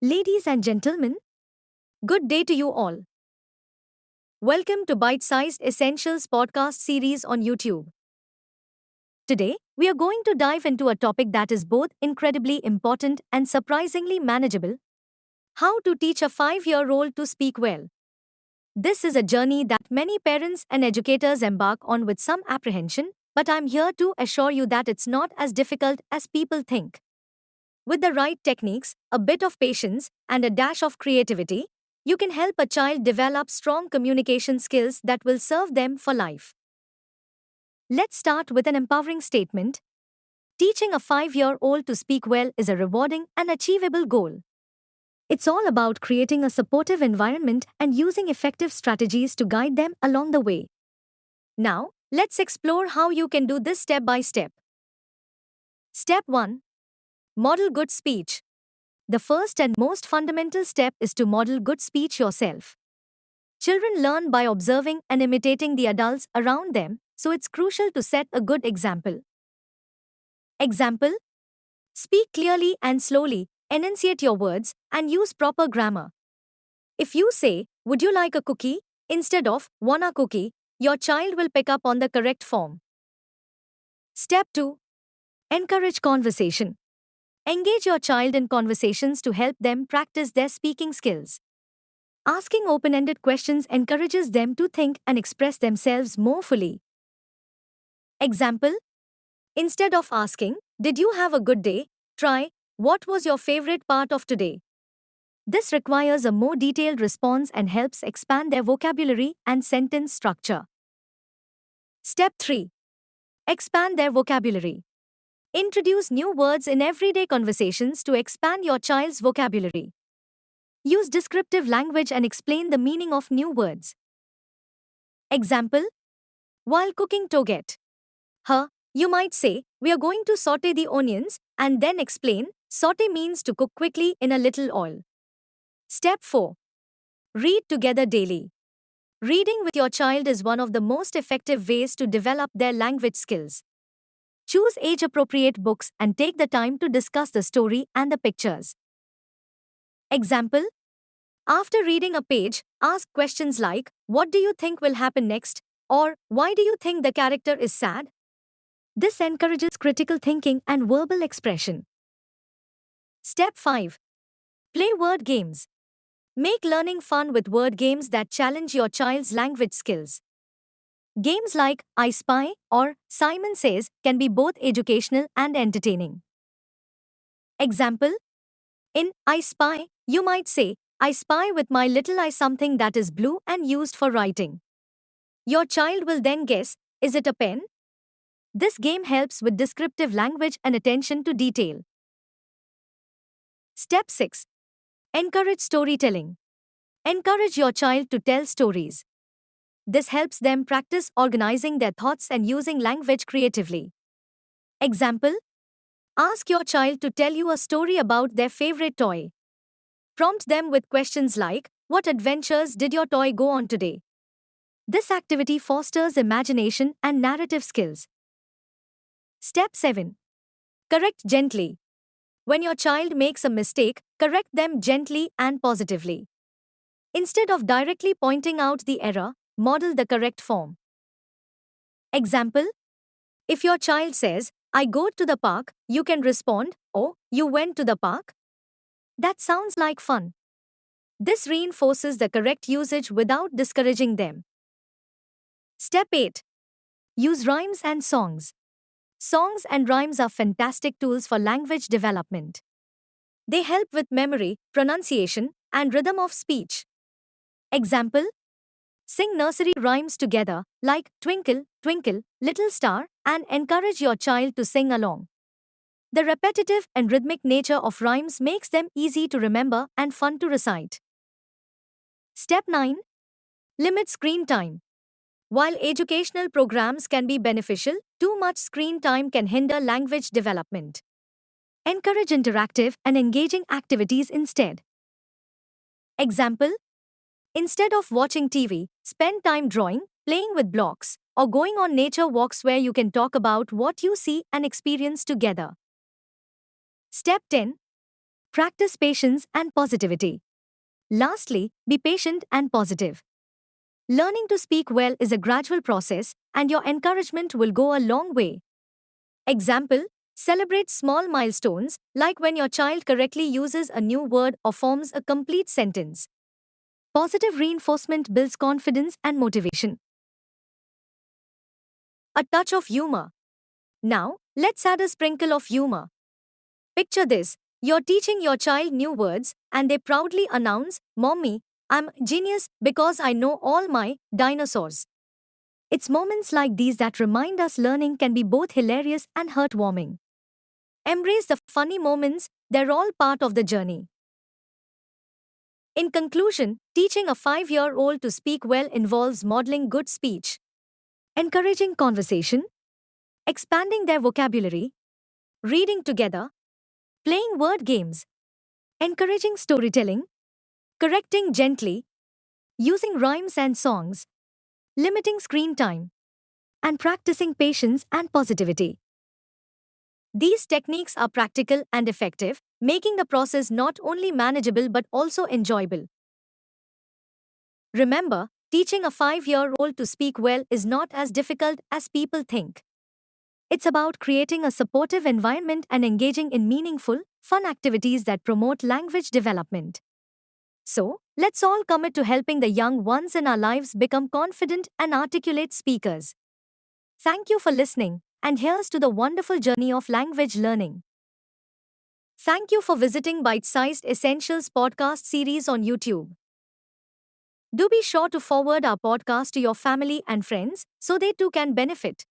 Ladies and gentlemen, good day to you all. Welcome to Bite Sized Essentials podcast series on YouTube. Today, we are going to dive into a topic that is both incredibly important and surprisingly manageable: how to teach a 5-year-old to speak well. This is a journey that many parents and educators embark on with some apprehension, but I'm here to assure you that it's not as difficult as people think. With the right techniques, a bit of patience, and a dash of creativity, you can help a child develop strong communication skills that will serve them for life. Let's start with an empowering statement. Teaching a 5-year-old to speak well is a rewarding and achievable goal. It's all about creating a supportive environment and using effective strategies to guide them along the way. Now, let's explore how you can do this step by step. Step 1. Model good speech. The first and most fundamental step is to model good speech yourself. Children learn by observing and imitating the adults around them, so it's crucial to set a good example. Example: speak clearly and slowly, enunciate your words, and use proper grammar. If you say, "Would you like a cookie?" instead of "Want a cookie," your child will pick up on the correct form. Step 2. Encourage conversation. Engage your child in conversations to help them practice their speaking skills. Asking open-ended questions encourages them to think and express themselves more fully. Example: instead of asking, "Did you have a good day?" try, "What was your favorite part of today?" This requires a more detailed response and helps expand their vocabulary and sentence structure. Step 3. Expand their vocabulary. Introduce new words in everyday conversations to expand your child's vocabulary. Use descriptive language and explain the meaning of new words. Example: while cooking toget, you might say, "We are going to saute the onions," and then explain, "Saute means to cook quickly in a little oil." Step 4. Read together daily. Reading with your child is one of the most effective ways to develop their language skills. Choose age-appropriate books and take the time to discuss the story and the pictures. Example: after reading a page, ask questions like, "What do you think will happen next?" or "Why do you think the character is sad?" This encourages critical thinking and verbal expression. Step 5. Play word games. Make learning fun with word games that challenge your child's language skills. Games like "I Spy" or "Simon Says" can be both educational and entertaining. Example: in "I Spy," you might say, "I spy with my little eye something that is blue and used for writing." Your child will then guess, "Is it a pen?" This game helps with descriptive language and attention to detail. Step 6. Encourage storytelling. Encourage your child to tell stories. This helps them practice organizing their thoughts and using language creatively. Example: ask your child to tell you a story about their favorite toy. Prompt them with questions like, "What adventures did your toy go on today?" This activity fosters imagination and narrative skills. Step 7. Correct gently. When your child makes a mistake, correct them gently and positively. Instead of directly pointing out the error, model the correct form. Example: if your child says, "I go to the park," you can respond, "Oh, you went to the park?" That sounds like fun. This reinforces the correct usage without discouraging them. Step 8. Use rhymes and songs. Songs and rhymes are fantastic tools for language development. They help with memory, pronunciation, and rhythm of speech. Example: sing nursery rhymes together, like "Twinkle, Twinkle, Little Star," and encourage your child to sing along. The repetitive and rhythmic nature of rhymes makes them easy to remember and fun to recite. Step 9. Limit screen time. While educational programs can be beneficial, too much screen time can hinder language development. Encourage interactive and engaging activities instead. Example: instead of watching TV, spend time drawing, playing with blocks, or going on nature walks where you can talk about what you see and experience together. Step 10. Practice patience and positivity. Lastly, be patient and positive. Learning to speak well is a gradual process, and your encouragement will go a long way. Example: celebrate small milestones, like when your child correctly uses a new word or forms a complete sentence. Positive reinforcement builds confidence and motivation. A touch of humor. Now, let's add a sprinkle of humor. Picture this: you're teaching your child new words, and they proudly announce, "Mommy, I'm genius because I know all my dinosaurs." It's moments like these that remind us learning can be both hilarious and heartwarming. Embrace the funny moments, they're all part of the journey. In conclusion, teaching a 5-year-old to speak well involves modeling good speech, encouraging conversation, expanding their vocabulary, reading together, playing word games, encouraging storytelling, correcting gently, using rhymes and songs, limiting screen time, and practicing patience and positivity. These techniques are practical and effective, making the process not only manageable but also enjoyable. Remember, teaching a 5-year-old to speak well is not as difficult as people think. It's about creating a supportive environment and engaging in meaningful, fun activities that promote language development. So, let's all commit to helping the young ones in our lives become confident and articulate speakers. Thank you for listening, and here's to the wonderful journey of language learning. Thank you for visiting Bite Sized Essentials podcast series on YouTube. Do be sure to forward our podcast to your family and friends so they too can benefit.